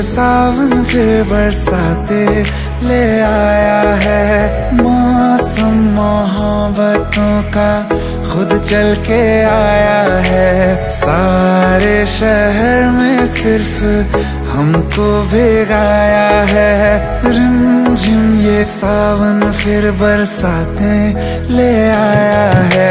सावन फिर बरसाते ले आया है। मौसम मोहब्बतों का खुद चल के आया है। सारे शहर में सिर्फ हमको भिगाया है। रिमझिम ये सावन फिर बरसाते ले आया है।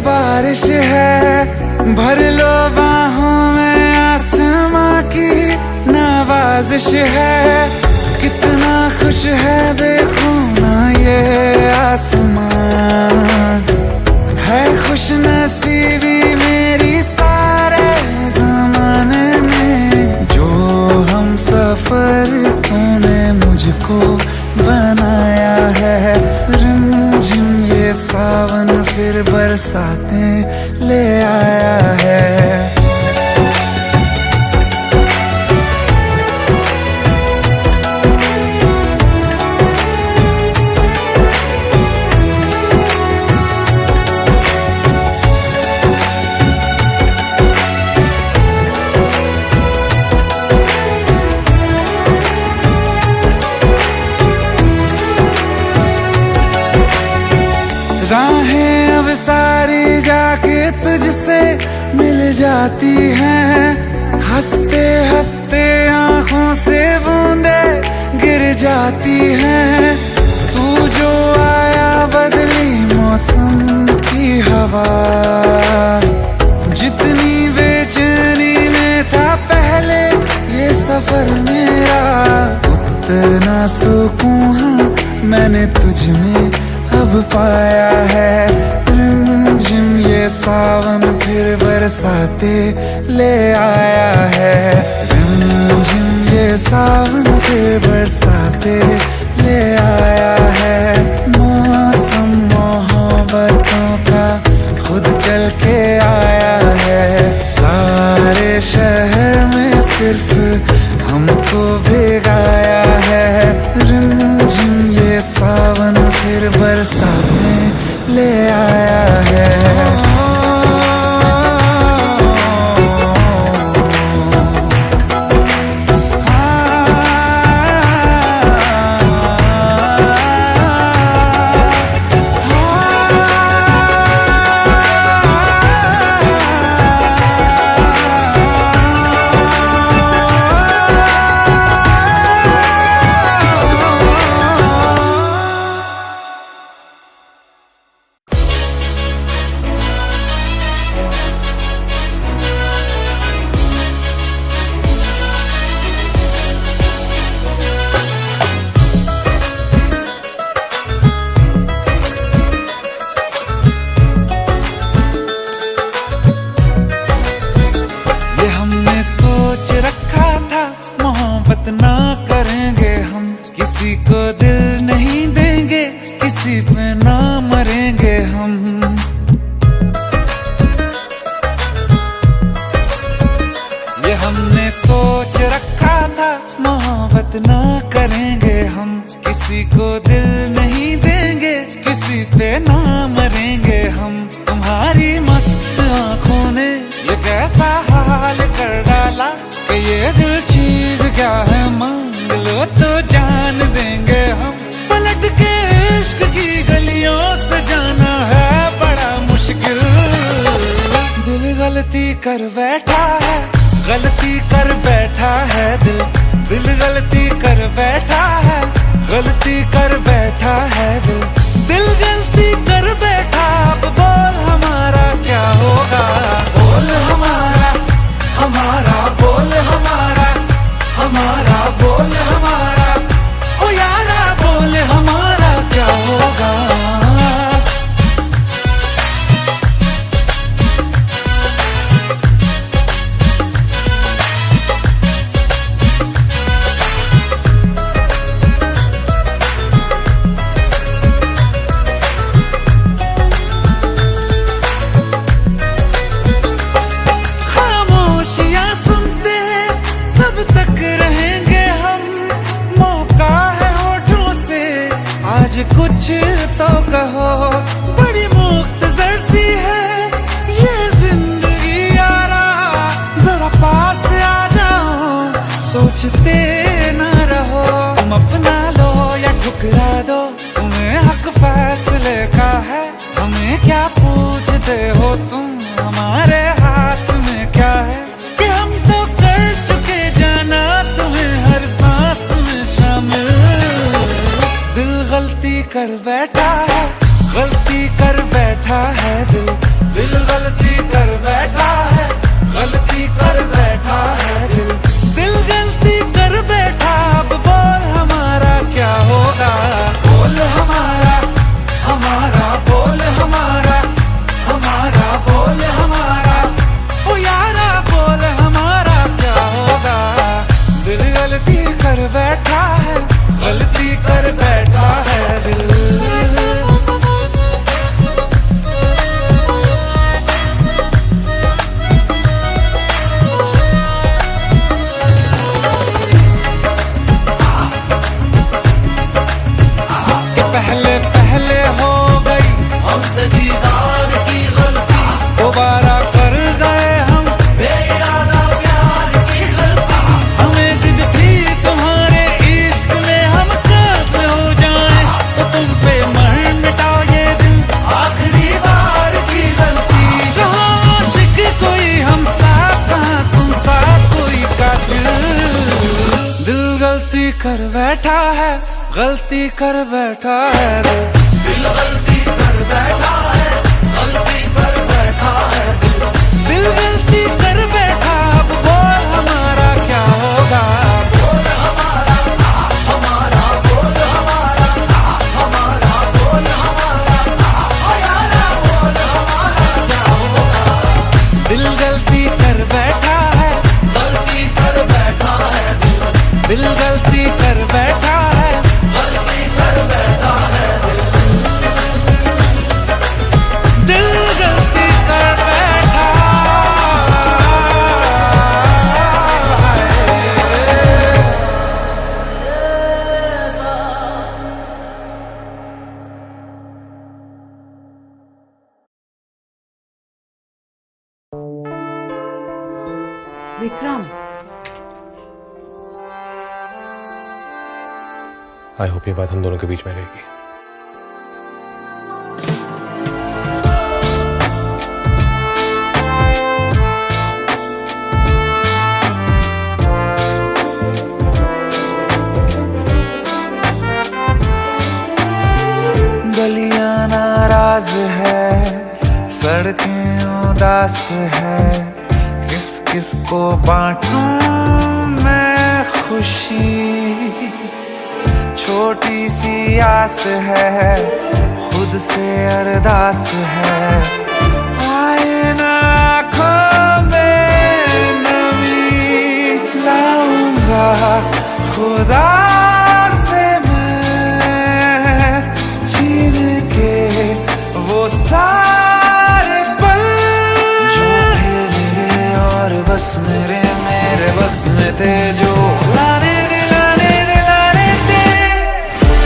बारिश है भर लो बाहों में, आसमां की नवाजिश है। कितना खुश है देखो ना ये आसमां, है खुश नसीबी मेरी सारे ज़माने में। जो हम सफर तूने मुझको बनाया है। रिमझिम ये सावन फिर बरसाते ले आया है। राहें अब सारी जाके तुझसे मिल जाती हैं। हंसते हंसते आंखों से बूंदे गिर जाती हैं। तू जो आया बदली मौसम की हवा, जितनी बेचैनी में था पहले ये सफर मेरा, उतना सुकून मैंने तुझ में अब पाया है। रिमझिम ये सावन फिर बरसाते ले आया है। रिमझिम ये सावन फिर बरसाते ले आया है। मौसम मोहब्बतों का खुद चल के आया है। सारे शहर में सिर्फ हमको भिगाया है। रिमझिम ये सावन फिर बरसाते ले आया है। ना करेंगे हम, किसी को दिल नहीं देंगे, किसी पे ना मरेंगे हम। ये हमने सोच रखा था, मोहब्बत ना करेंगे हम, किसी को दिल नहीं देंगे, किसी पे ना मरेंगे हम। तुम्हारी मस्त आंखों ने ये कैसा हाल कर डाला कि ये दिल चीज क्या है मांग लो तो जान देंगे हम। पलट के इश्क की गलियों से जाना है बड़ा मुश्किल। दिल गलती कर बैठा है, गलती कर बैठा है दिल। दिल गलती कर बैठा है, गलती कर बैठा है दिल। दिल गलती कर बैठा, अब बोल हमारा क्या होगा। बोल हमारा, हमारा बोल हमारा, हमारा बोल हमारा, ओ यारा बोल हमारा क्या होगा। सोचते ना रहो, तुम अपना लो या ठुकरा दो, तुम्हें हक फैसले का है। हमें क्या पूछते हो तुम, हमारे हाथ में क्या है कि हम तो कर चुके जाना तुम्हें हर सांस में शामिल। दिल गलती कर बैठा है, गलती कर बैठा है दिल, दिल गलती कर बैठा है, गलती कर बैठा है दिल, दिल गलती कर बैठा। अब बोल हमारा क्या होगा, बोल हमारा, हमारा बोल हमारा, हमारा बोल हमारा, ओ यारा बोल हमारा क्या होगा। दिल गलती कर बैठा है, गलती कर बैठा है दिल। पहले पहले हो गई हमसे दीदार की गलती, दोबारा कर गए हम बेइरादा प्यार की गलती। हमें जिद थी तुम्हारे इश्क में हम कब हो जाएं, तो तुम पे मर मिटाओ ये दिल आखिरी बार की गलती। कहाँ आशिक कोई हम साथ, कहाँ तुम साथ कोई कातिल। दिल गलती कर बैठा है, गलती कर बैठा है दिल, दिल गलती कर बैठा है, गलती कर बैठा है दिल, दिल गलती कर बैठा। अब बोल हमारा क्या होगा, बोल हमारा, हमारा बोल हमारा, हमारा बोल हमारा, ओ यारा बोल हमारा क्या होगा। दिल गलती कर बैठा है, गलती कर बैठा है दिल, दिल गलती कर बैठा है, गलती कर बैठा है दिल, दिल गलती कर बैठा विक्रम, आई होप ये बात हम दोनों के बीच में रहेगी। गलियां नाराज है, सड़कें उदास है, किस किस को बांटूं मैं खुशी। छोटी सी आस है, खुद से अरदास है, आए ना आँखों में नमी। लाऊंगा खुदा से मैं छीन के वो सारे पल जो थे मेरे और बस मेरे, मेरे बस में थे, जो लाने दिलाने थे।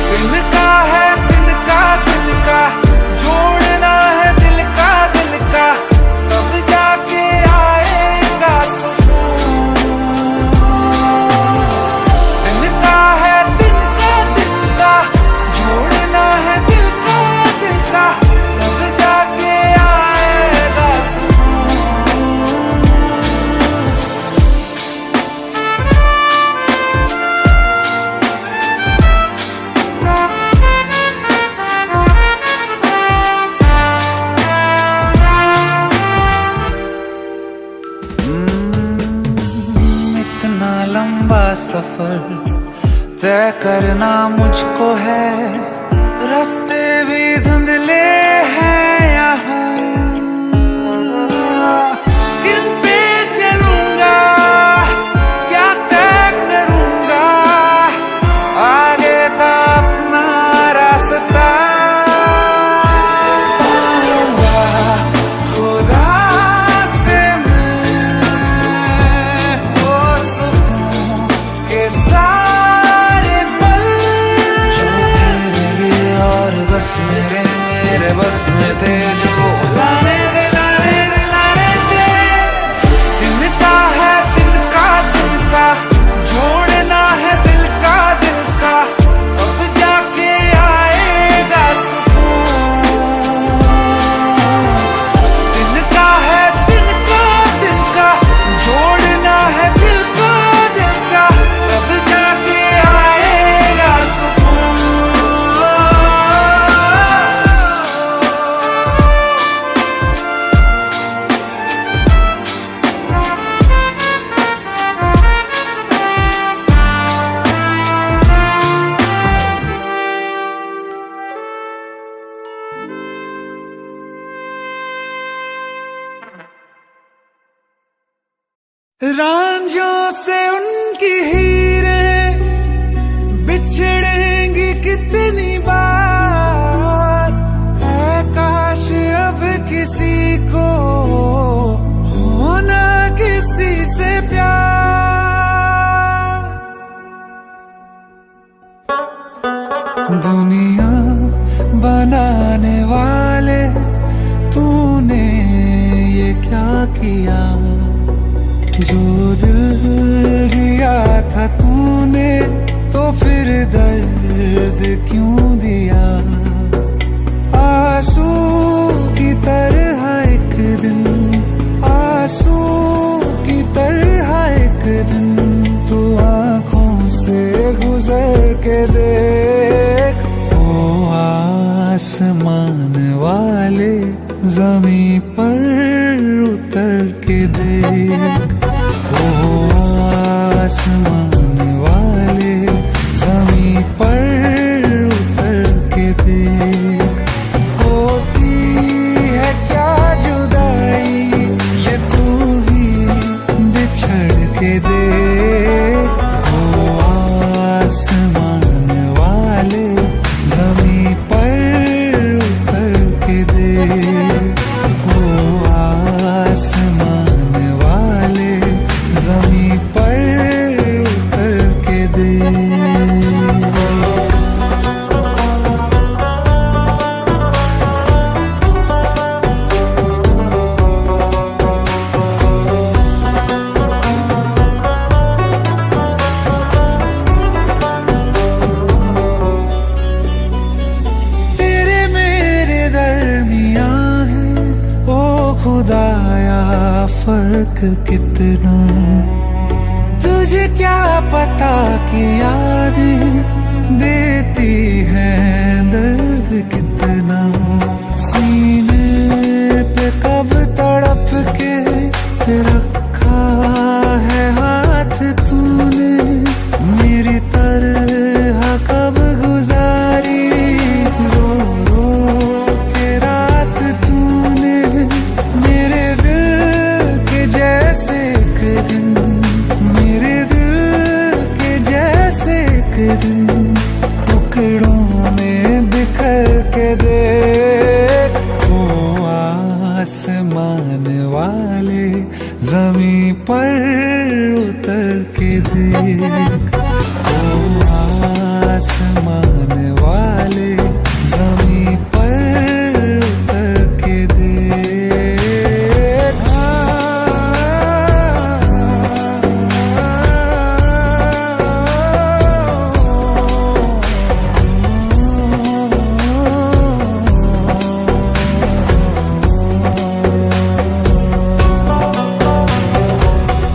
तिनका है तिनका तिनका, जोड़ना है दिल का दिल का, तब जाके आएगा सुकून। तिनका है तिनका तिनका, जोड़ना है दिल का दिल का, तब जाके आएगा सुकून। इतना लंबा सफर तय करना मुझको है, रास्ते भी धुंधले हैं यहाँ। किन पे चलूंगा, क्या तय करूंगा, आगे था अपना रास्ता। पाऊंगा खुदा से मैं वो सुकून के सारे पल जो थे मेरे और बस मेरे, मेरे बस में थे, जो लाने दिलाने थे। तिनका है तिनका तिनका, जोड़े रांझों से उनकी हीरें बिछड़ेंगी कितनी बार, है काश अब किसी को होना किसी से प्यार। दुनिया बनाने वाले तूने ये क्या किया, जो दिल दिया था तूने तो फिर दर्द क्यों दिया। आंसू की तरह एक दिन, आंसू की तरह एक दिन तू आंखों से गुजर के देख। ओ आसमान वाले ज़मीं पर उतर के देख, ओ आसमान वाले ज़मीं पर उतर के देख। होती है क्या जुदाई ये तू भी बिछड़ के देख, ओ आसमान वाले ज़मीं पर उतर के देख, ओ आसमान वाले ज़मीं पर उतर के देख। तेरे मेरे दरमियां है ओ खुदाया फर्क कितना, तुझे क्या पता कि यादें देती है दर्द कितना। सीने पे कब तड़प के रखा है हाथ तूने, मेरी तरह कब गुजारी रो रो के रात तूने। मेरे दिल के जैसे एक दिन, मेरे दिल के जैसे एक दिन टुकड़ों में बिखर के देख, ओ आसमान वाले ज़मीं पर उतर के देख, ओ आसमान वाले ज़मीं पर उतर के देख।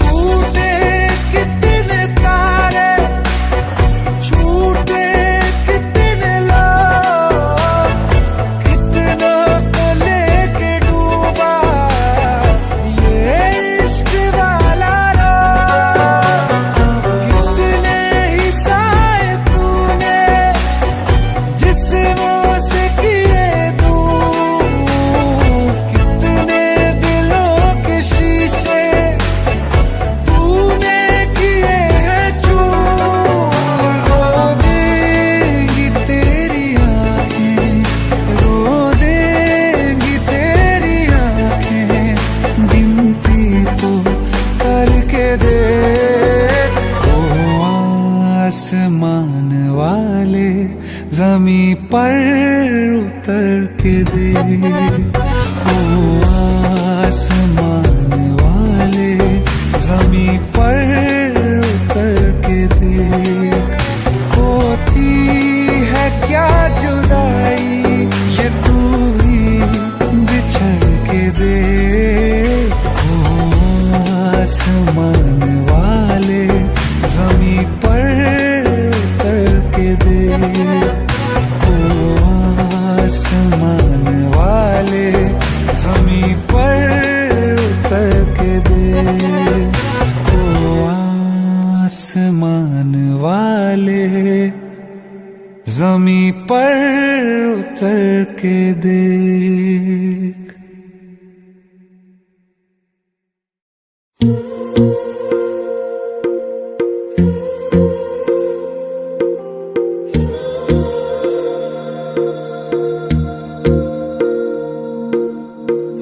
टूटे कितने तारे, छूटे कितने लोग, कितना को लेके डूबा ये इश्क वाला रोग। कितने ही साए तूने जिस्मों से किए दूर, कितने दिलों के शीशे तूने किए हैं चूर। रो देंगी तेरी आँखें, रो देंगी तेरी आँखें, गिनती तो करके देख, ओ आसमान वाले ज़मीं पर उतर के देख, ओ आसमान वाले ज़मीं पर उतर के देख। होती है क्या जुदाई ये तू भी बिछड़ के देख, ओ आसमान वाले ज़मीं पर उतर के देख, ओ आसमान वाले ज़मीं पर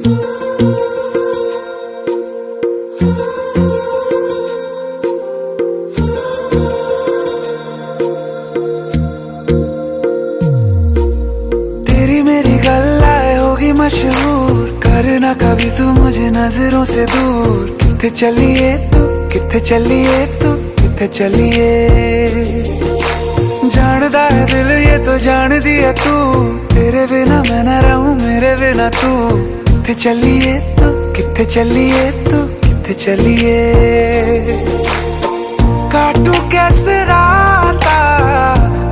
तेरी मेरी गल्लाए होगी मशहूर, करना कभी तू मुझे नजरों से दूर। किथे चलिए तू, किथे चलिए तू, किथे चलिए। जानदा है दिल ये तो जान दिया तू, तेरे बिना मैं न रहूं मेरे बिना तू। किथे चलिए तू, किथे चलिए तू, किथे चलिए। काटू कैसे राता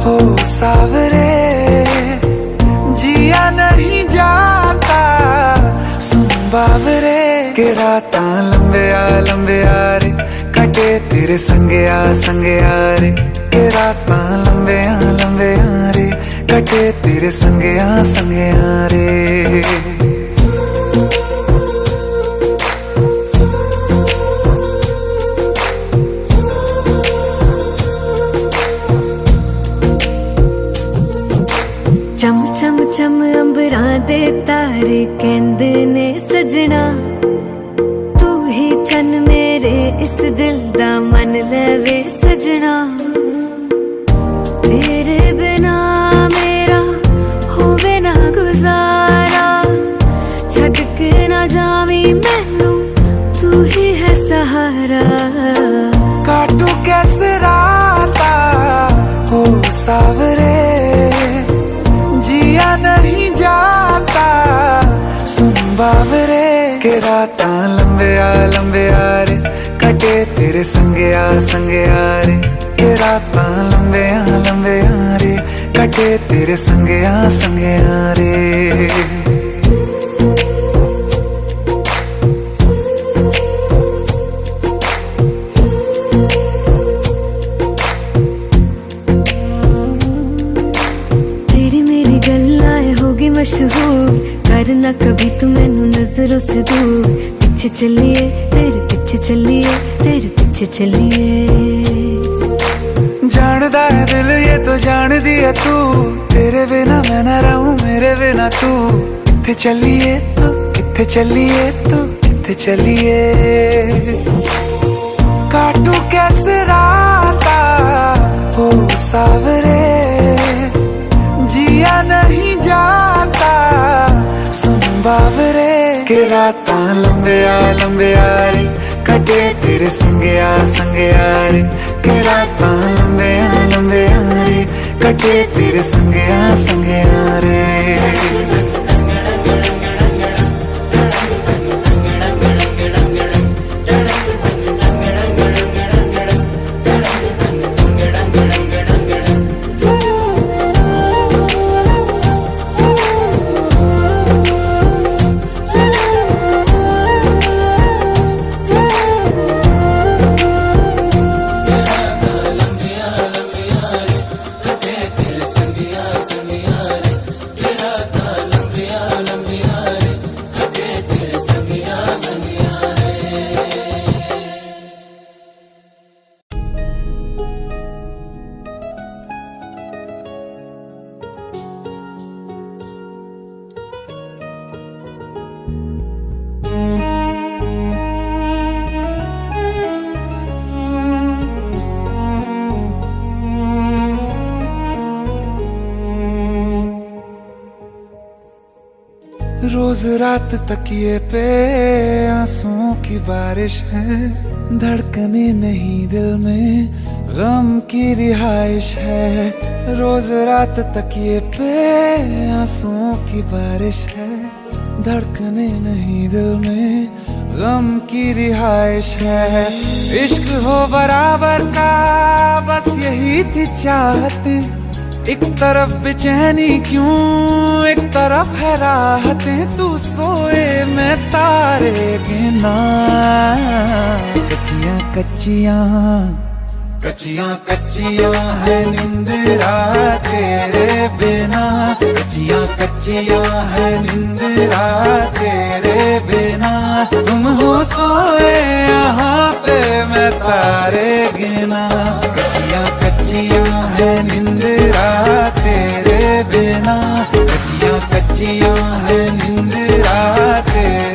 हो सावरे, जिया नहीं जाता सुन बावरे। के राता लंबे आ रे, कटे तेरे संगे आ रे। के राता लंबे आ रे, कटे तेरे संगे आ रे। चम चम चम अंबरां दे तारे कहंदे ने सजना, तू ही चन मेरे इस दिल दा मन लवे सजना। तेरे बिना मेरा होवे ना गुजारा, छड़ के ना जावी मैनू तू ही है सहारा। काटू कैसे राता हो सावरे, जिया नहीं जाता सुन बावरे। के राता लंबे आ रे, कटे तेरे संगे आ रे। के राता लंबे आ रे, कटे तेरे संगे आ रे। मशहूर, करना कभी तू मैनू नजरों से दूर। पीछे चलिए तेरे पीछे चलिए, तेरे पीछे चलिए। जानदा है दिल ये तो जान दिया तू, तेरे बिना मैं न रहूं मेरे बिना तू। किथे चलिए तू, किथे चलिए तू, किथे चलिए। काटू कैसे राता हो सावरे, जिया नहीं जाता सुन बावरे। के राता लंबे आ रे, कटे तेरे संगे आ रे। के राता लंबे आ रे, कटे तेरे संगे आ रे। रोज रात तकिए पे आंसुओं की बारिश है, धड़कने नहीं दिल में गम की रिहाइश है। रोज रात तकिए पे आंसुओं की बारिश है, धड़कने नहीं दिल में गम की रिहाइश है। इश्क हो बराबर का बस यही थी चाहते, एक तरफ बेचैनी क्यों एक तरफ है राहतें। तू सोए मैं तारे गिना, कच्चियां कच्चियां कच्चियां कच्चियां है निंदरा तेरे बिना। कच्चियां कच्चियां है निंदरा तेरे बिना। तुम हो सोए यहाँ पे मैं तारे गिना। कच्चियां कच्चियां है निंदरा तेरे बिना। कच्चियां कच्चियां है निंदरा तेरे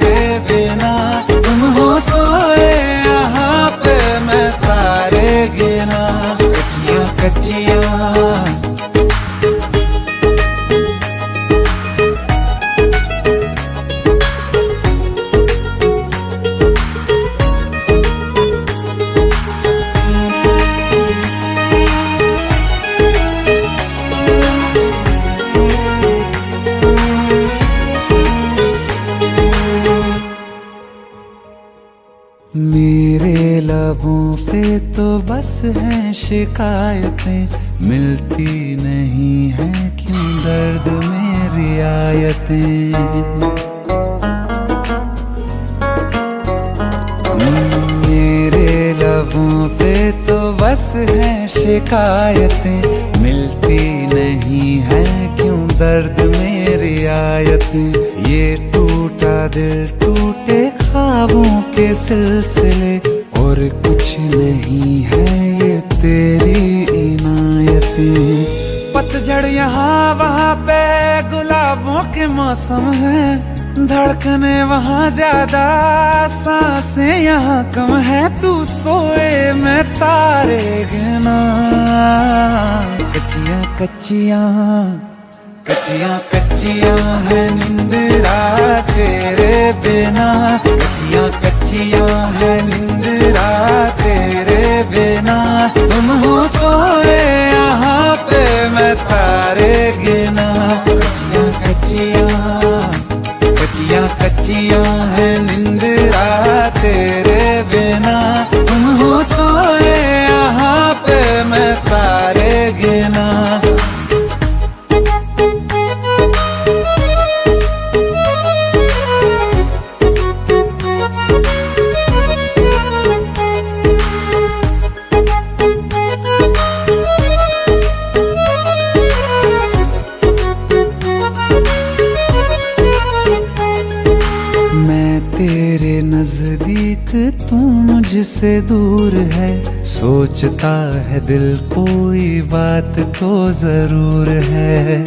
लबों पे तो बस हैं शिकायतें, मिलती नहीं है क्यों दर्द में रियायतें। मेरे लबों पे तो बस हैं शिकायतें, मिलती नहीं है क्यों दर्द में रियायतें। ये टूटा दिल टूटे ख्वाबों के सिलसिले, और कुछ नहीं है ये तेरी इनायतें। पतझड़ यहाँ वहाँ पे गुलाबों के मौसम है, धड़कने वहाँ ज्यादा सांसें यहाँ कम है। तू सोए मैं तारे गिना, कच्चियाँ कच्चियाँ कच्चियाँ कच्चियाँ है निंदरा तेरे बिना, कच्चियाँ कच्चियाँ है निंदरा तेरे बिना। तुम हो सोए यहाँ पे मैं तारे गिना, कच्चियाँ कच्चियाँ कच्चियाँ कच्चियाँ है निंदरा तेरे बिना। तुम हो सोए यहाँ पे मैं तारे गिना। तेरे नजदीक तू मुझसे दूर है, सोचता है दिल कोई बात तो जरूर है।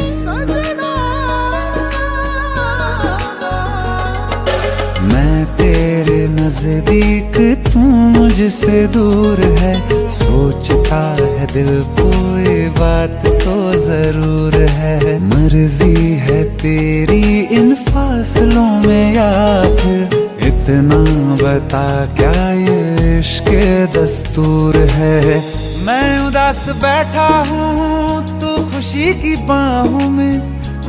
मैं तेरे नजदीक तू मुझसे दूर है, सोचता है दिल कोई बात तो जरूर है। मर्जी है तेरी इन फासलों में या फिर इतना बता क्या ये इश्क दस्तूर है। मैं उदास बैठा हूँ तू खुशी की बाहों में,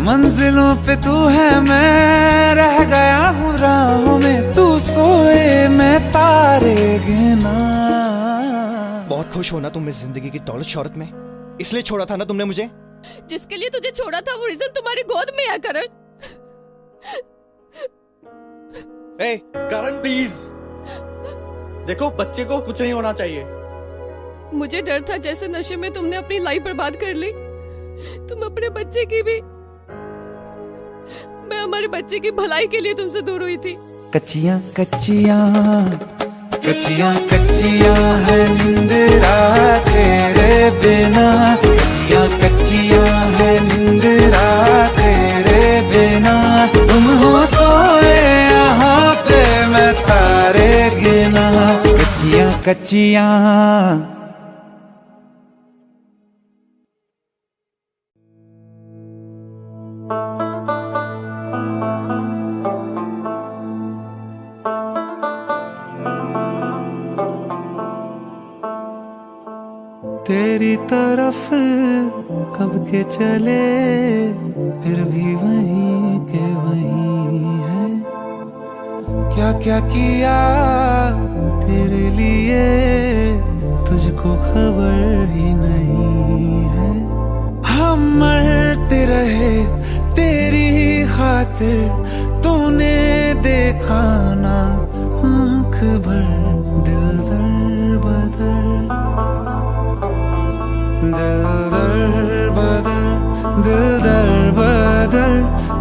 मंजिलों पे तू है मैं रह गया हूँ राहों में। तू सोए मैं तारे गिना। बहुत खुश हो ना तुम इस जिंदगी की दौलत शौहरत में, इसलिए छोड़ा था ना तुमने मुझे। जिसके लिए तुझे छोड़ा था वो रीजन तुम्हारी गोद में है करण। ए करण प्लीज, देखो बच्चे को कुछ नहीं होना चाहिए। मुझे डर था जैसे नशे में तुमने अपनी लाइफ बर्बाद कर ली, तुम अपने बच्चे की भी। मैं हमारे बच्चे की भलाई के लिए तुमसे दूर हुई थी। कच्चियाँ कच्चियाँ कच्चियाँ कच्चियाँ है निंदरा तेरे बिना, कच्चियाँ कच्चियाँ है निंदरा तेरे बिना। तुम हो सोए यहाँ पे मैं तारे गिना, कच्चियाँ कच्चियाँ। तेरी तरफ कब के चले फिर भी वहीं के वहीं है। क्या क्या किया तेरे लिए तुझको खबर ही नहीं है। हम मरते रहे तेरी खातिर, तूने देखा ना आँख भर दिल दर बदर, दिल दर बदर, दिल दर बदर,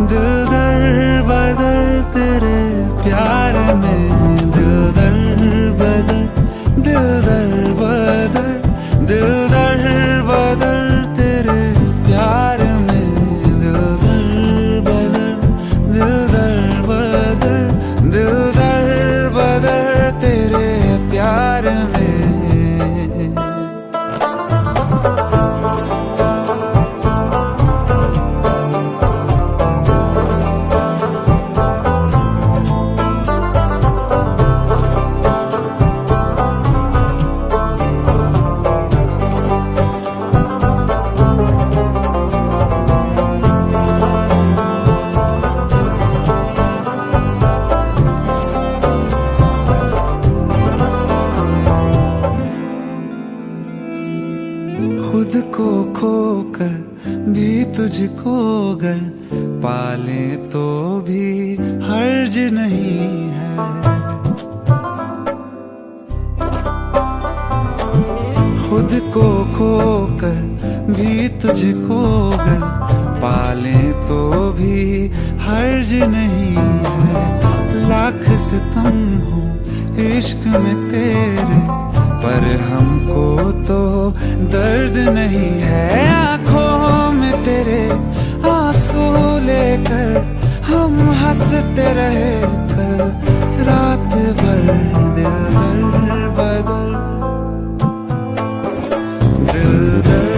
दिल दर बदर तेरे प्यार में। दिल दर बदर, दिल दर बदर, दिल दर बदर तेरे प्यार में। दिल दर बदर, दिल दर बदर, दिल दर बदर तेरे तुझको अगर पाले तो भी हर्ज नहीं है। खुद को खोकर भी तुझको अगर पाले तो भी हर्ज नहीं है। लाख सितम हो इश्क में तेरे, पर हमको तो दर्द नहीं है। आंखों में तेरे आंसू लेकर हम हंसते रहे कल रात भर। दिल दर बदल, दिल दर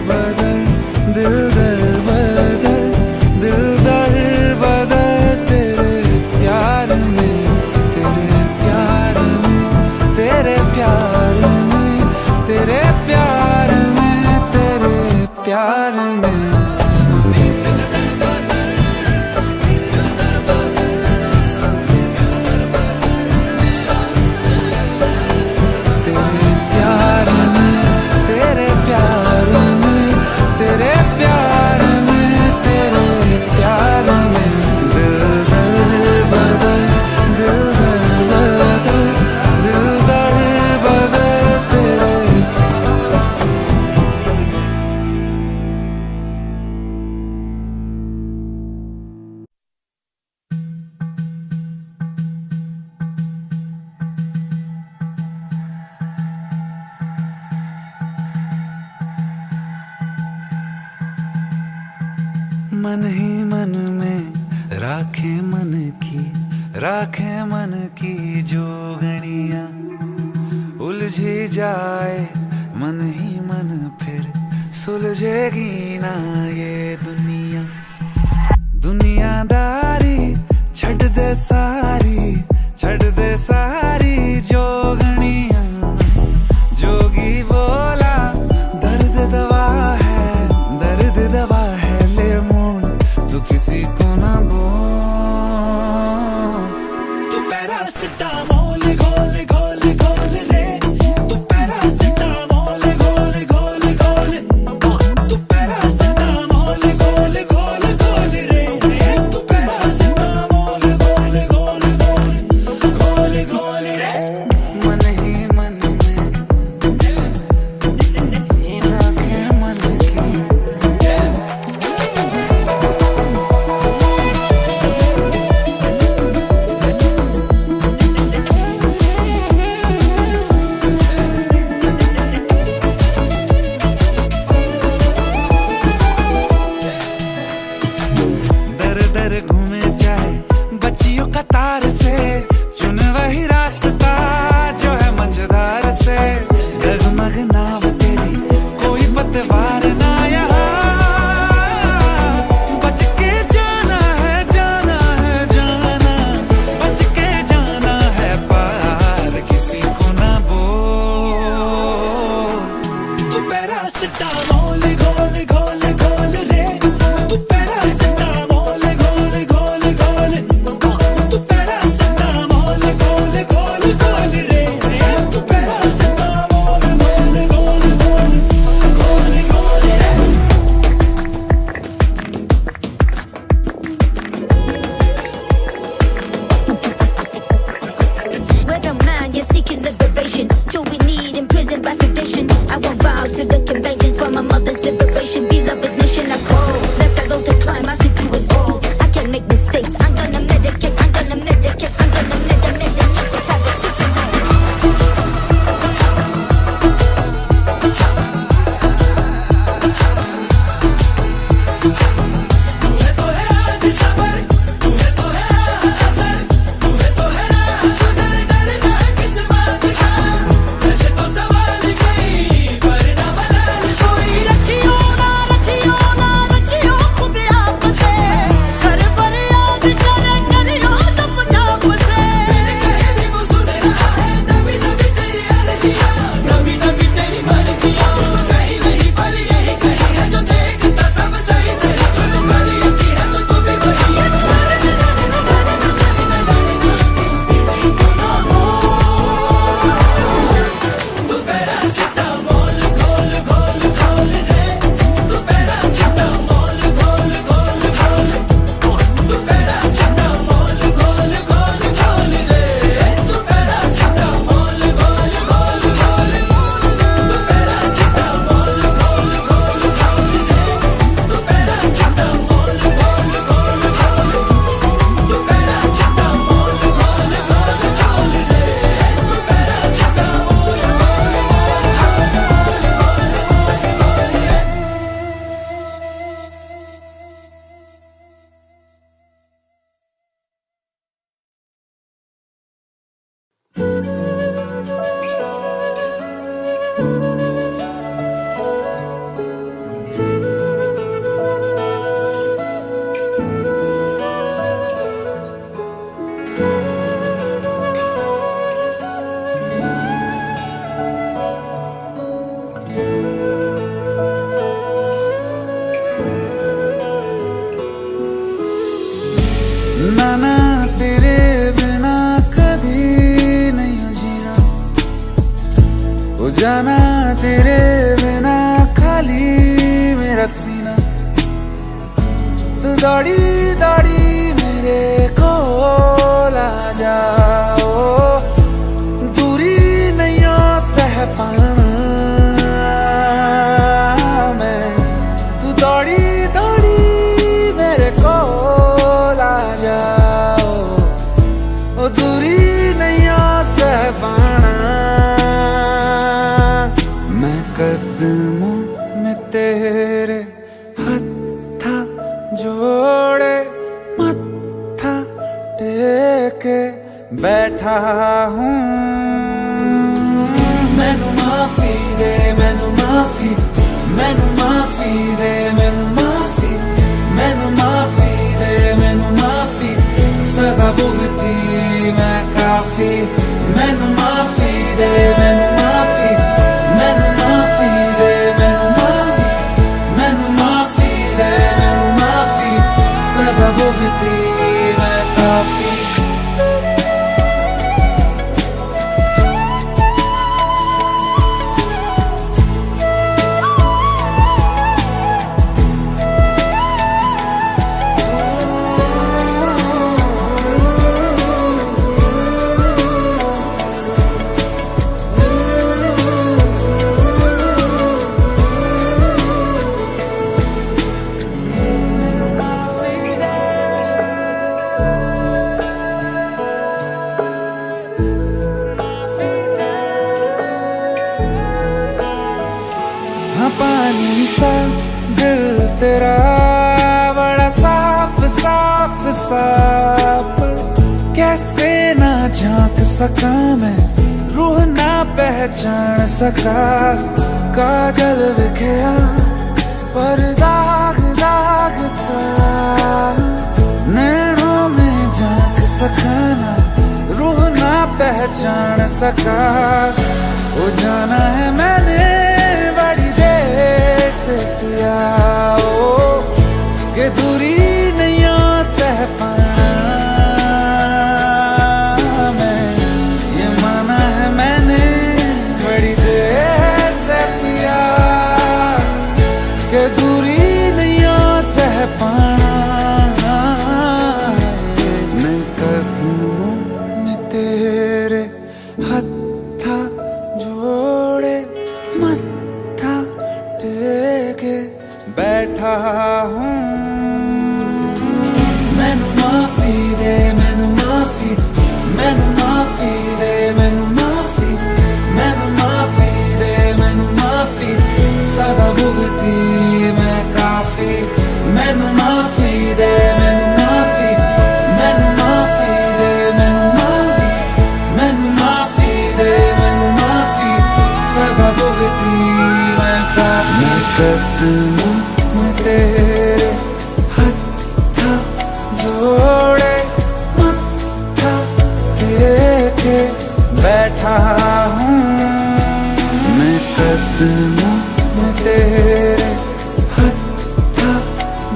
बदल, दिल दर बदल, दिल दर बदल तेरे प्यार में, तेरे प्यार में, तेरे प्यार में, तेरे प्यार में, तेरे प्यार में। मन ही मन में राखे मन की, राखे मन की जोगनिया। उलझी जाए मन ही मन फिर सुलझेगी ना ये दुनिया। दुनियादारी छड़ दे सारी, छड़ दे सारी जोगनिया। जोगी बोला दर्द दवा है, दर्द दवा है, तू किसी को ना बोल। तू पैरासिटामोल घोल घोल घोल रे, तू पैरासिटामोल घोल घोल घोल, तू पैरासिटामोल घोल घोल घोल रे, तू पैरासिटामोल घोल घोल घोल घोल घोल रे। मन ही मन में राखे मन की, घूमे चाहे बच्चियों कतार से, चुन वही रास्ता जो है मझधार से। डगमग नाव तेरी कोई पतवार ना यहाँ, बच के जाना है, जाना है, जाना बच के जाना है पार, किसी को ना बोल। तू पैरासिटामोल घोल घोल घोल रे, तू पैरासिटामोल घोल घोल घोल, तू पैरासिटामोल घोल घोल जाना तेरे बिना खाली मेरा सीना, तू दौड़ी दौड़ी मेरे को ला जाओ, दूरी नहीं सह पाना मैं, तू दौड़ी दौड़ी मेरे को ला जाओ, ओ दूरी नहीं सह पाना। मैं कदमों में तेरे हत्था जोड़े मत्था टेके बैठा हूँ, मैनू माफी दे मैनू माफी, मैनू माफी दे मैनू माफी, मैनू माफी दे मैनू माफी, सजा भुगती मैं काफी, मैनू माफी दे मैनू माफी, मैनू माफी दे मैनू माफी, मैनू माफी दे मैनू माफी, सजा भुगती मैं काफी। पानी सा दिल तेरा बड़ा साफ साफ साफ, कैसे ना झांक सका मैं, रूह ना पहचान सका, काजल बिखया पर दाग दाग सा, नैनों में झांक सका ना, रूह ना पहचान सका, वो जाना है मैंने बड़ी देर से किया ओ, कि दूरी नहीं सह पाना मैं, ये माना है मैंने बड़ी देर से किया, कि दूरी नहीं सह पाना। मैं कदमों में तेरे हत्था जोड़े मत्था टेके बैठा हूँ, मैनू माफी दे मैनू माफी, मैनू माफी दे मैनू माफी, मैनू माफी दे मैनू माफी, सजा भुगती मैं काफी, मैनू माफी दे मैनू माफी, मैनू माफी दे मैनू माफी, मैनू माफी दे मैनू माफी, सजा भुगती मैं काफी। मैं कदमों में तेरे हत्था जोड़े मत्था टेके बैठा हूँ, मैं कदमों में तेरे हत्था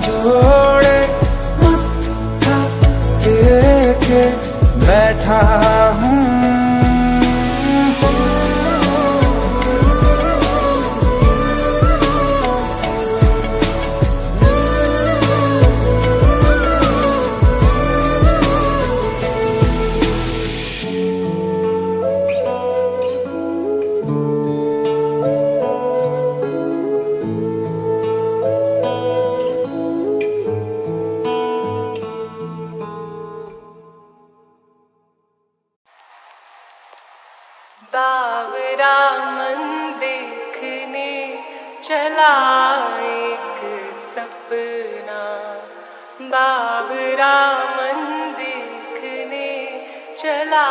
जोड़े मत्था टेके बैठा हूँ। बाबरा मन देखने चला एक सपना, बाबरा मन देखने चला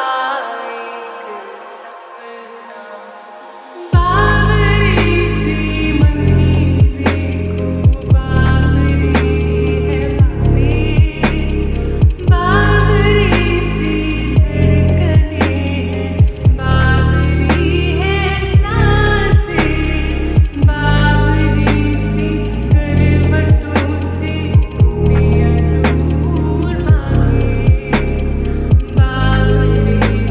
एक सपना, बाबरी सी मन की देखो बाबरी है बातें, बाबरी सी धड़कने हैं, बाबरी है सांसें, बाबरी सी करवटों से दिया दूर भागे, बाबरी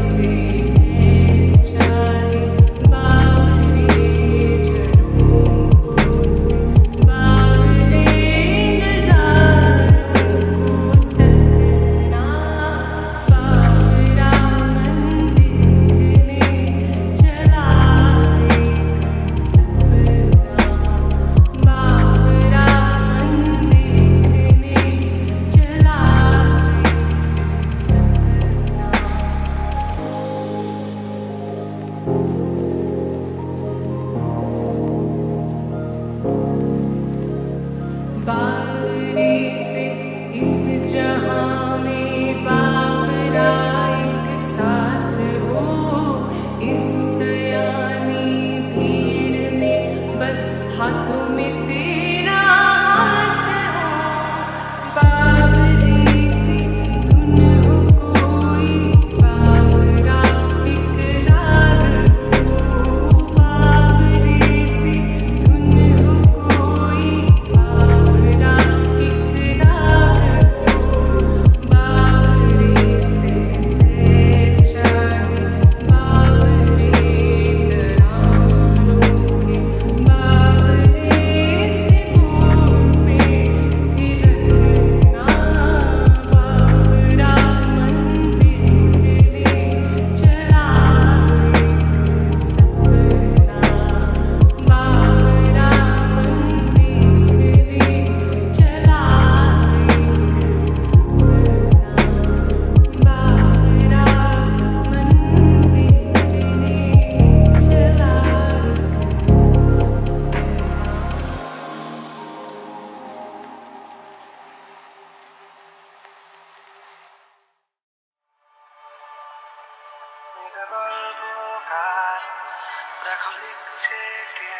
দেখো লিখছে কে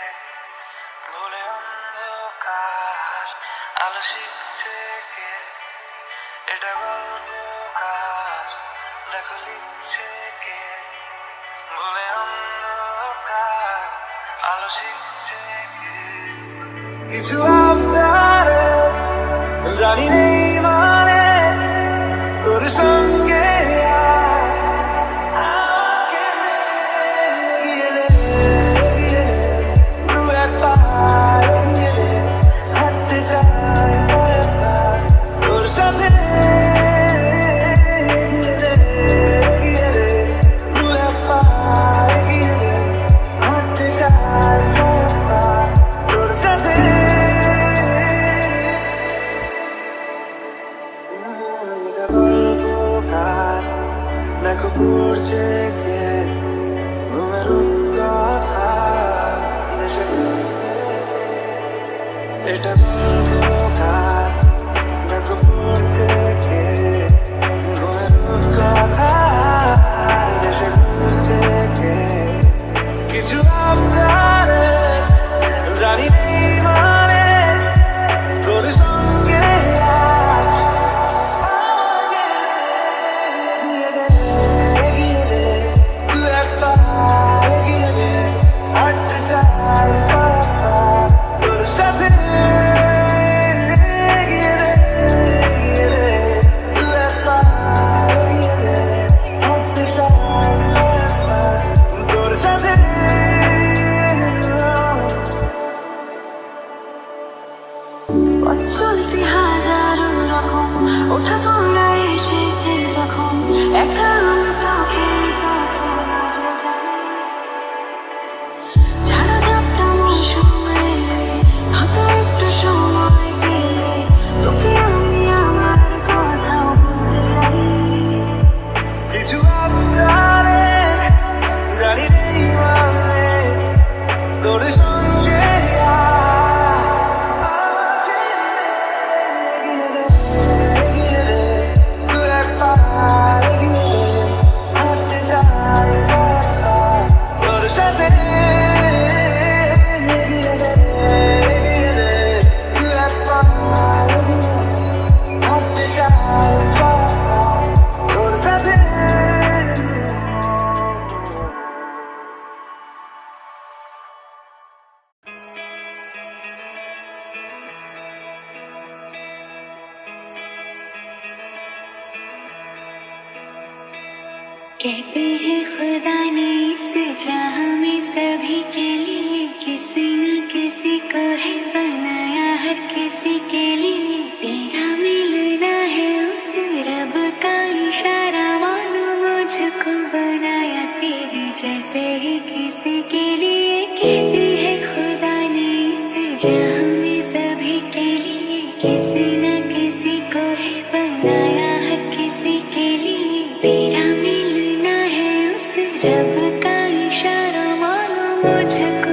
ভুলে অন্ধকার আলো শিখছে কে এটা গল্পকার দেখো লিখছে কে ভুলে অন্ধকার আলো শিখছে কে কিছু আবদারে জানি নেই মানে তোর সঙ্গে দেখো পড়ছে কে ঘুমের কথা দেশে ঘুরছে এটা গল্পকার দেখো পড়ছে কে ঘুমের কথা দেশে ঘুরছে কে কিছু আবদারে জানি নেই মানে তোর সঙ্গে আজ চলতে হাজারো রকম ওঠা পড়া এসেছে যখন একা আমি কাউকে বদলে যাই ছাড়া ধাপটা মৌসুমে হাতে একটু সময় গেলে তোকে আমি আমার কথা বলতে চাই কিছু আবদারে জানি নেই মানে তোর সঙ্গে कहते हैं खुदा ने इस जहां में सभी के लिए किसी न किसी को है बनाया हर किसी के लिए तेरा मिलना है उस रब का इशारा मानो मुझको बनाया तेरे जैसे ही किसी के लिए कहते हैं खुदा ने इस जहां में सभी के लिए किसी न किसी को है बनाया हर किसी के लिए तेरा रब का इशारा मानो मुझको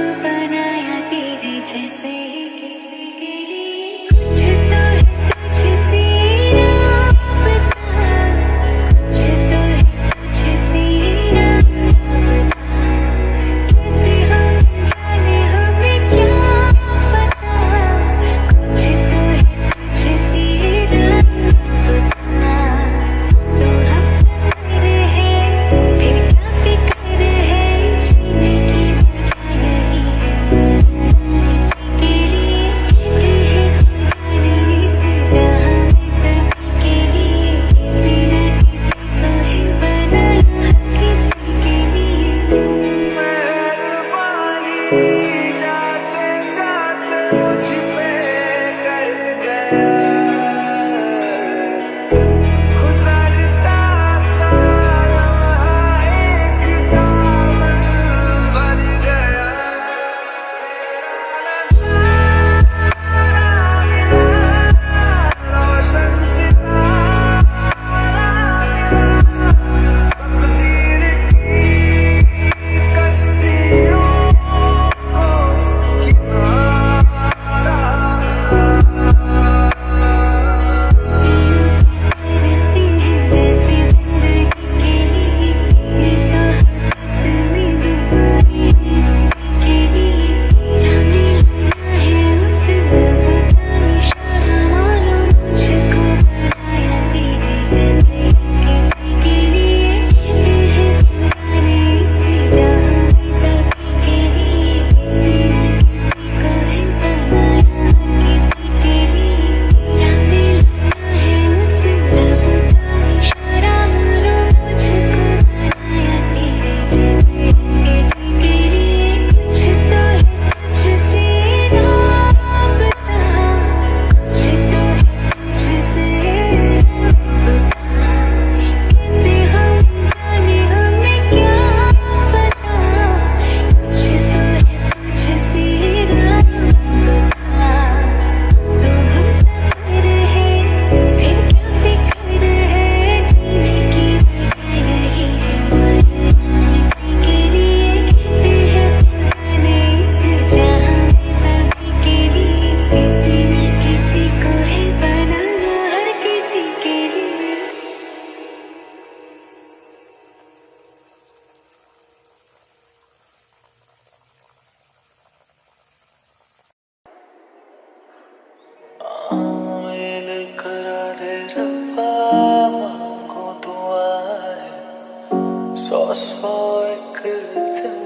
सौ सौ एक दिन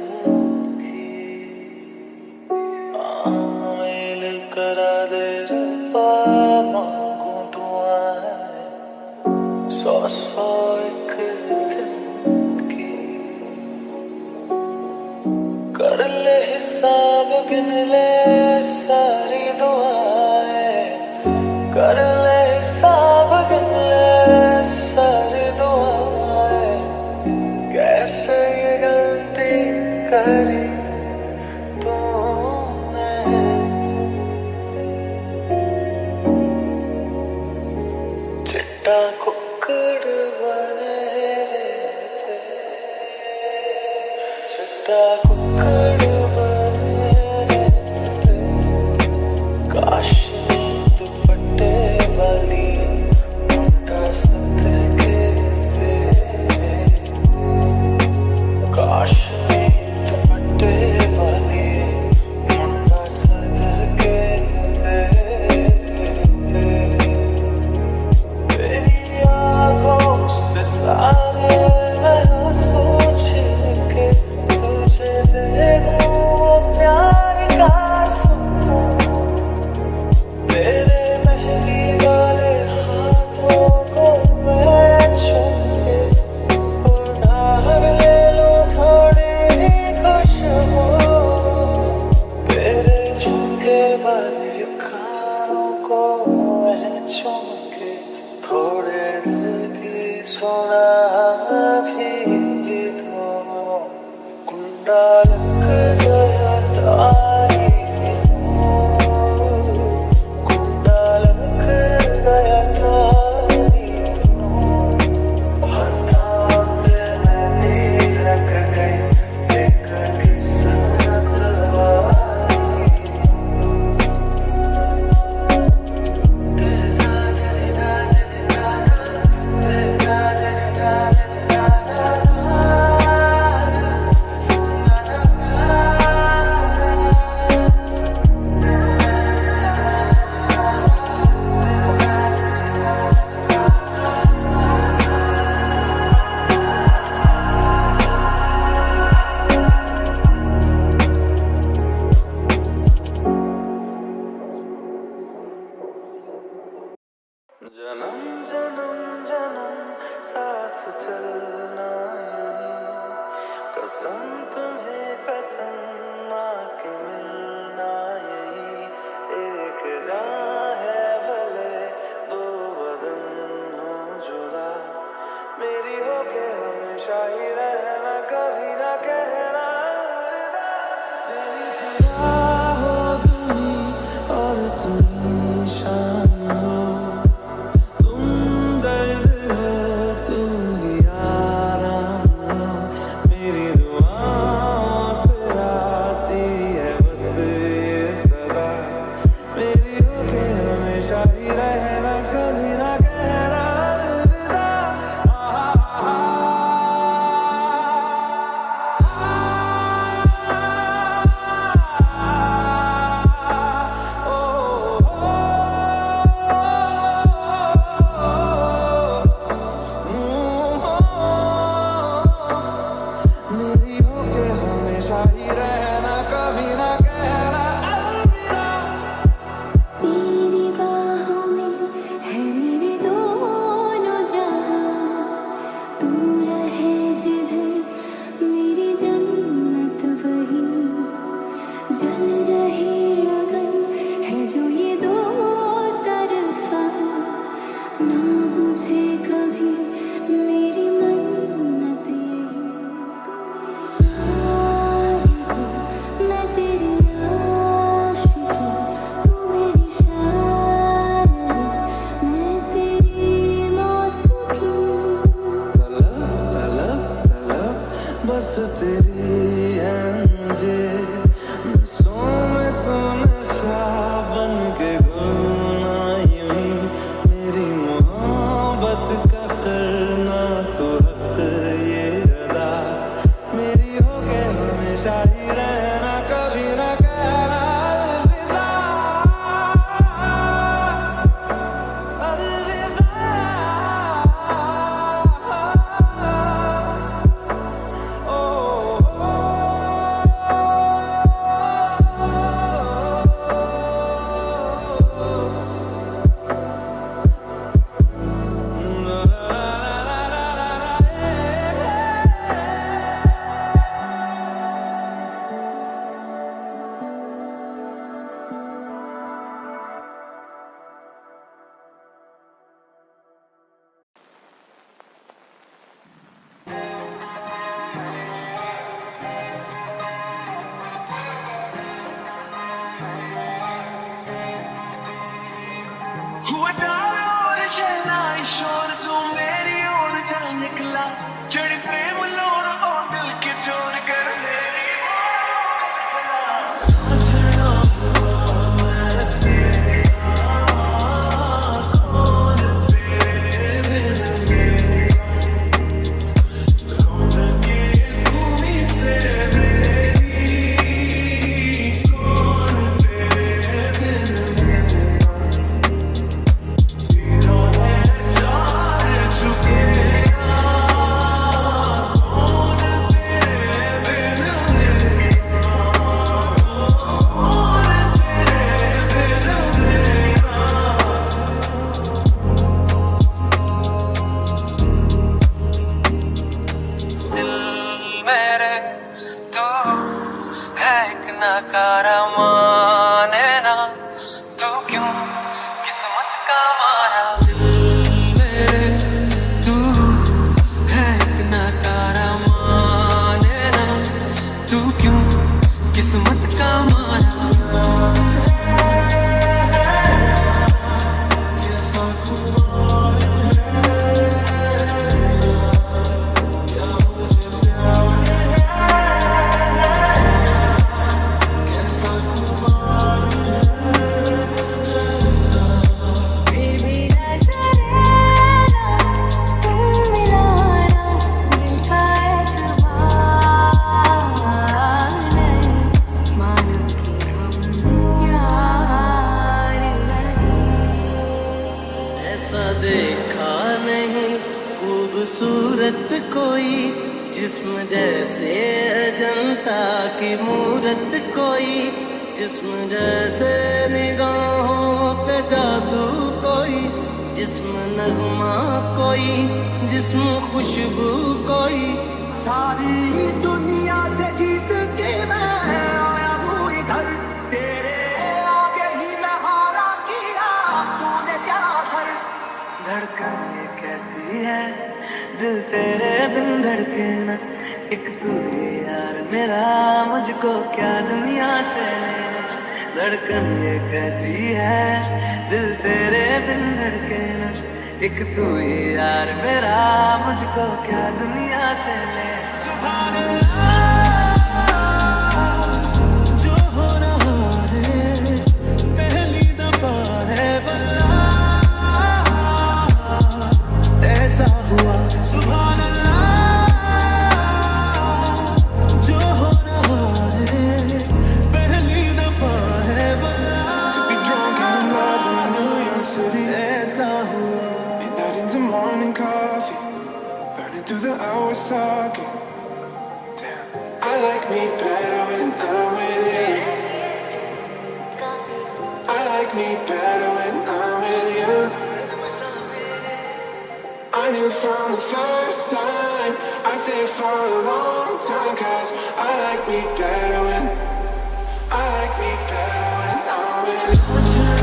की मेल करा दे रब्बा मांगू दुआएं सौ सौ एक दिन की कर ले हिसाब गिन ले सारी दुआएं कर ले हिसाब गिन ले सारी दुआएं कैसे ये गलती करी तूने चिट्टा कुक्कड़ बने रे थे चिट्टा कुक्कड़ बने रे थे काशनी दुपट्टे वाली मुंडा सदके थे काशनी दुपट्टे वाली मुंडा सदके थे तेरी आँखों से सारे महसूस के तुझे दे दूँ वो प्यार का सुकून तेरे मेहंदी वाले हाथों को मैं चूम के उधार ले लूं थोड़ी खुशबू तेरे झुमके वाले कानों को मैं चूम के थोड़े दिल की सुना भी दूं कुंडा लग गया तारी कुंडा लग गया तारी हाथों से मेरी लग गई एक किस्मत वाली जन्म जन्म जन्म साथ चलना यूं कसम तुम्हें कसम माँ के मिलना यही एक जान है भले दो बदन हो जुड़ा मेरी होके हमेशा ही रहना कभी ना कहना अलविदा मेरी फिदा हो तुम्ही और तुम्ही शान हो तुम दर्द हो तुम ही आराम हो मेरी दुआओं से आती है बस ये सदा मेरी होके हमेशा ही रहना कभी ना कहना अलविदा मेरी होके हमेशा ही रहना कभी ना कहना अलविदा तेरी बाहों में है मेरे दोनों जहां तू रहे जिधर मेरी जन्नत वही जल रहे अगर है जो ये दो तरफा ना बुझे कभी मेरी मन्नत यही आरज़ू मैं तेरी आशिकी तू मेरी शायरी मैं तेरी मौसीकी तलब तलब तलब बस तेरी है मुझे नसों में तो नशा बन के घूमना यूं ही मेरी मोहब्बत का करना तो हक ये अदा मेरी होके हमेशा ही रहना कभी ना कहना अलविदा अलविदा कोई, जिस्म जैसे अजंता की मूरत कोई, जिस्म जैसे निगाहों पे जादू कोई, जिस्म नगमा कोई, जिस्म खुशबू कोई। सारी दुनिया से जीत के मैं आया हूँ इधर, तेरे आगे ही मैं हारा किया, तूने क्या असर। धड़कन ये कहती है दिल तेरे बिन धड़के ना, एक तू ही यार मेरा, मुझको क्या दुनिया से लेना। धड़कन ये कहती है दिल तेरे बिन धड़के ना, एक तू ही यार मेरा, मुझको क्या दुनिया से लेना। सुभान अल्लाह, जो हो रहा है पहली दफा है वल्लाह, ऐसा हुआ। सुभान अल्लाह, जो हो रहा है पहली दफा है वल्लाह। To be drunk in the love of New York City, ऐसा हुआ। Midnight into morning coffee, burning through the hours talking. Damn, I like me better when I'm with you. I like me better when I'm with you. I knew from the first time, I stayed for a long time, 'cause I like me better when I'm with you.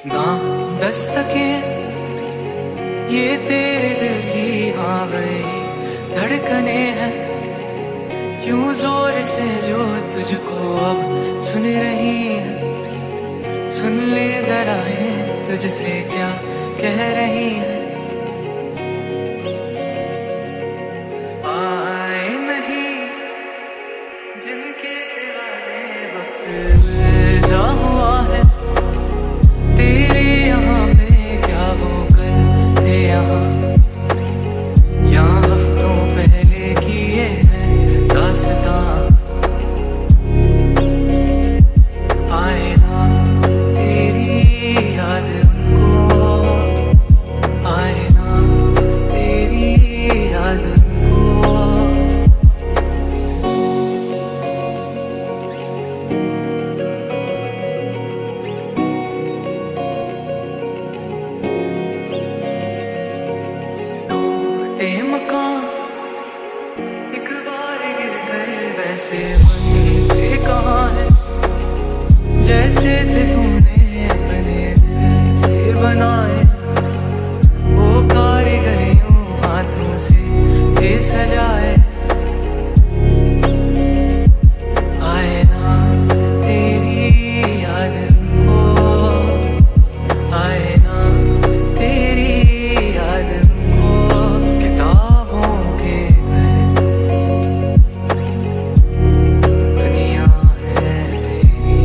ना दस्तके ये तेरे दिल की आ गई धड़कने हैं, क्यों जोर से जो तुझको अब सुन रही है। सुन ले जरा ये तुझसे क्या कह रही है। आए नहीं जिनके दीवाने वक्त जा हुआ है, तेरे यहाँ पे क्या वो कल थे यहाँ हफ्तों पहले की ये है दास्तां। आए ना तेरी याद उनको, आए ना तेरी याद उनको। मकान एक बार गिर गए वैसे बनते कहाँ है, जैसे थे तूने अपने दिल से बनाए। वो कारीगर यूं हाथों से थे सजाए। आए ना तेरी याद उनको, आए ना तेरी याद उनको। किताबों के घर दुनिया है तेरी,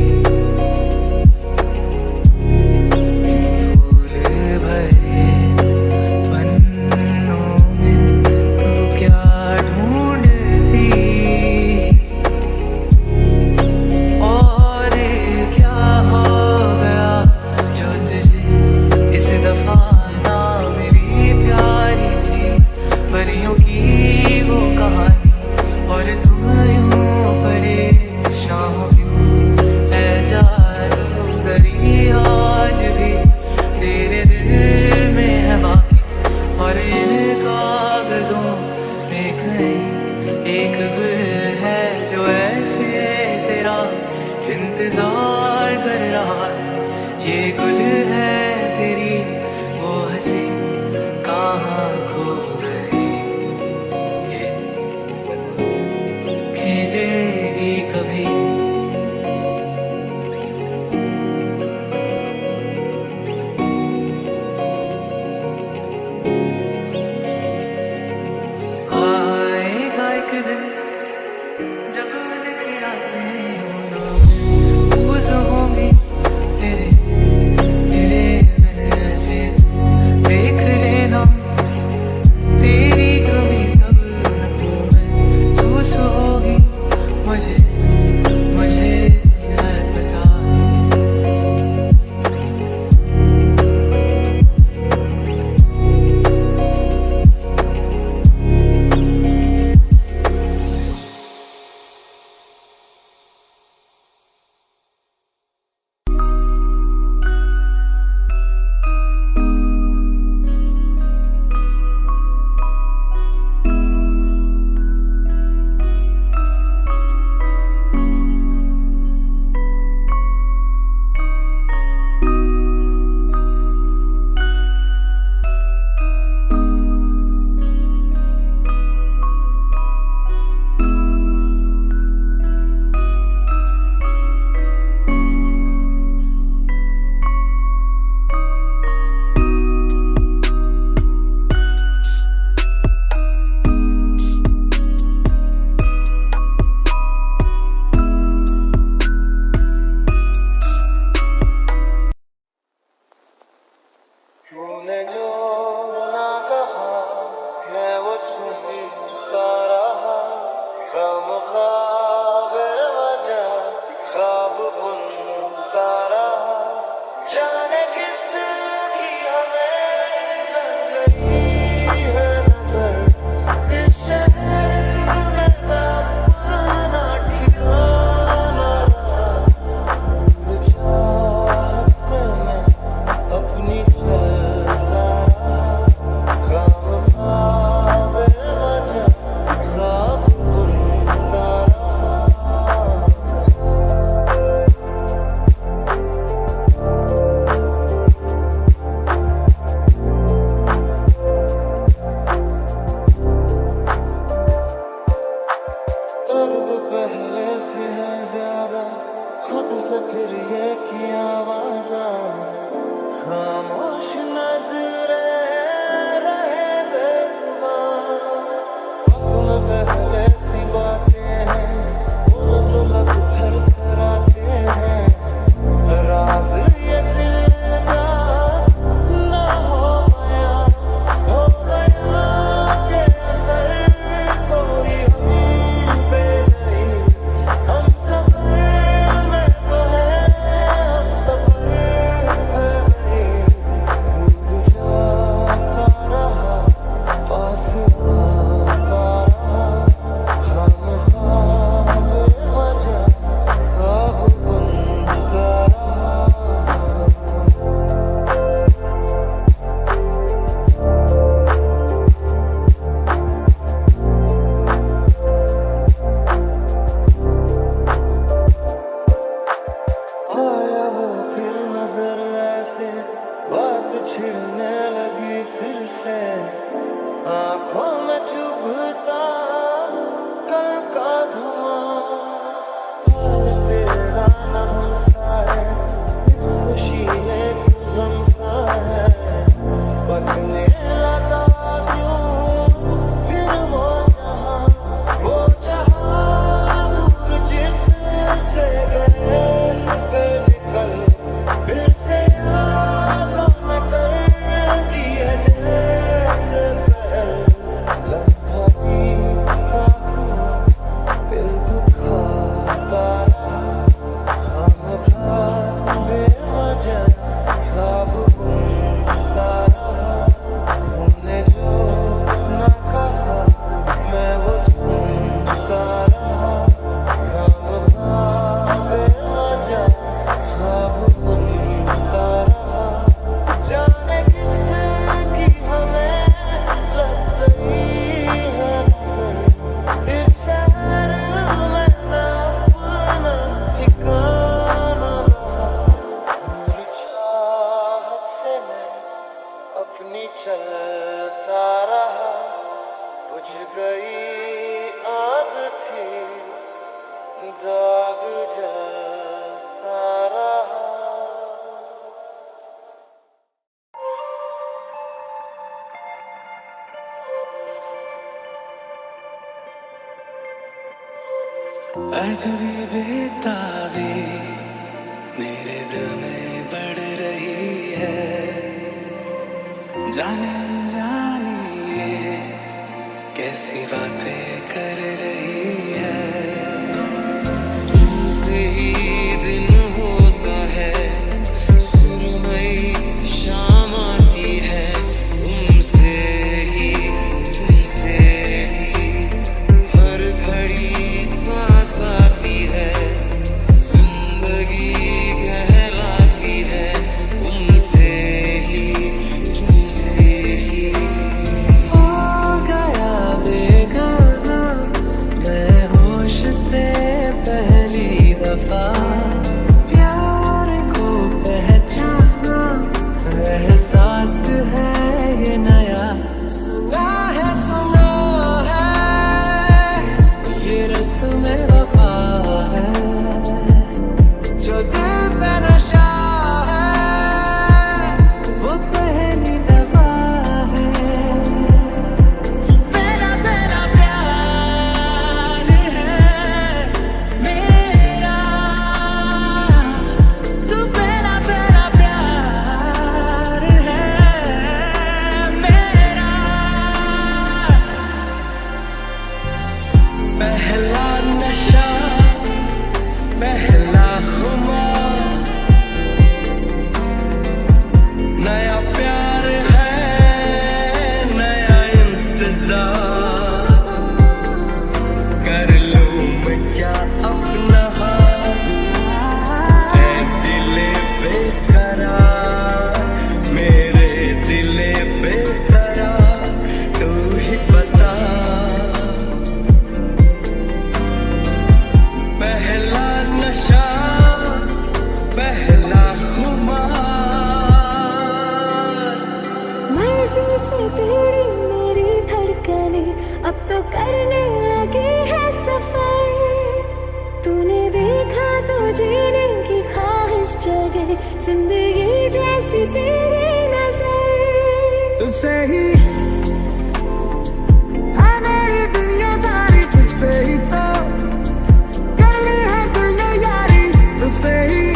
गई आग थी दाग जलता रहा। अजबी बेताबी मेरे दिल में बढ़ रही है, जाने अनजानी ये कैसी बातें कर रही है। तुमसे ही दिन होता है, सुरमई शाम आती है, तुमसे ही हर घड़ी सांस आती है, जिंदगी कहलाती है, तुमसे ही हो गया बेगाना मैं होश से पहली दफा, प्यार को पहचाना एहसास है ये नया। सुना है ये रस्म वफा है, जो दिल पे नशा है वो पहली दफा है। तेरा तेरा प्यार है मेरा, तू मेरा तेरा प्यार है मेरा। पहला नशा पहला खुमार, नया प्यार है नया इंतजार, कर लूं मैं क्या अपना हाल, ऐ दिले बेकरार, मेरे दिले बेकरार, तू ही बता। पहला नशा पहला खुमार। मर्जी से तेरी मेरी धड़कने अब तो करने लगी है सफर। तूने देखा तो जीने की ख्वाहिश जगे, जिंदगी जैसी तेरी नजर। तुझसे ही है मेरी दुनिया सारी, तुझसे ही तो कर ली है दिल ने यारी, तुझसे ही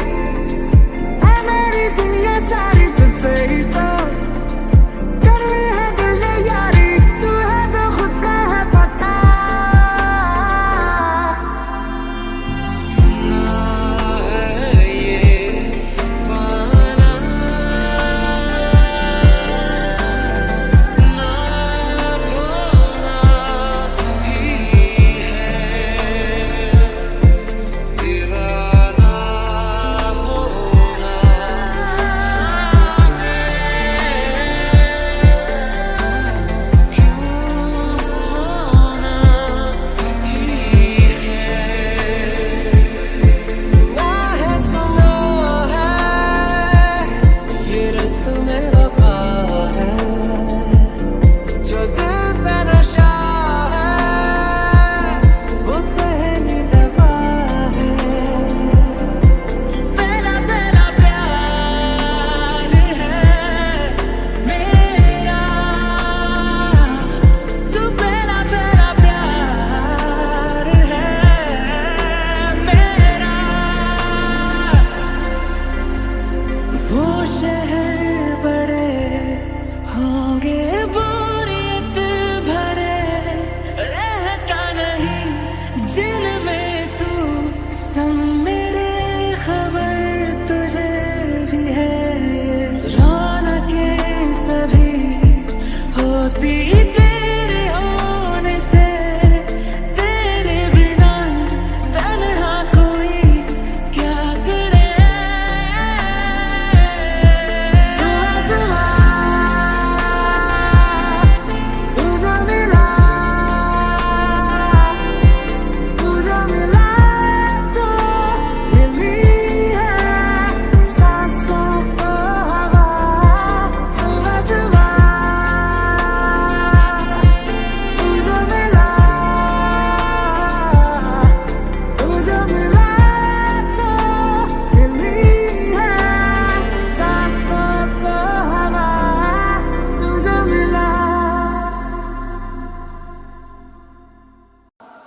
है मेरी दुनिया सारी, तुझसे ही तो कर ली है दिल ने यारी। तू है तो खुद का है पता, सुना है ये बहाना,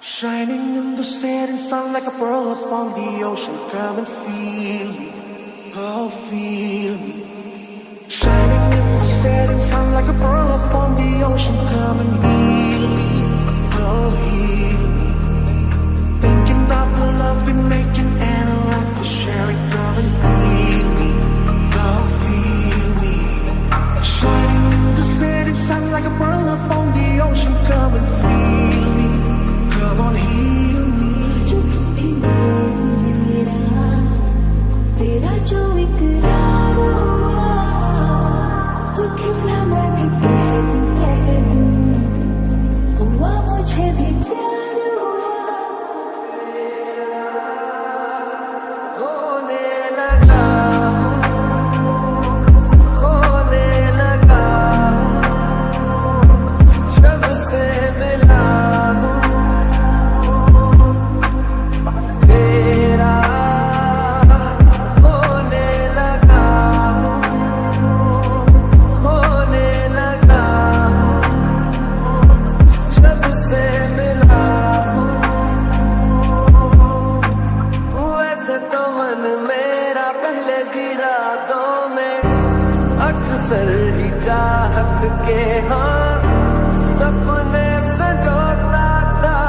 Shining in the setting sun like a pearl upon the ocean. Come and feel me, oh feel me. Shining in the setting sun like a pearl upon the ocean. Come and heal me, oh heal me. Thinking about the love we're making and a life we're sharing. Come and feel me, oh feel me. Shining in the setting sun like a pearl upon the ocean. Come and feel me, come on heal me. जो भी मेरा तेरा जो इकरार हुआ, तो क्यों ना मैं भी कह दूं हुआ मुझे भी प्यार हुआ। होने लगा होने लगा जब से मिला हूँ तेरा होने लगा जब से मिला हूँ। वैसे तो मन मेरा पहले भी रातों में अक्सर ही चाहत के हाँ सपने संजोता था।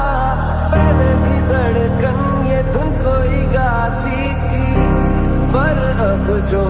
पहले भी धड़कन ये धुन कोई गाती थी, पर अब जो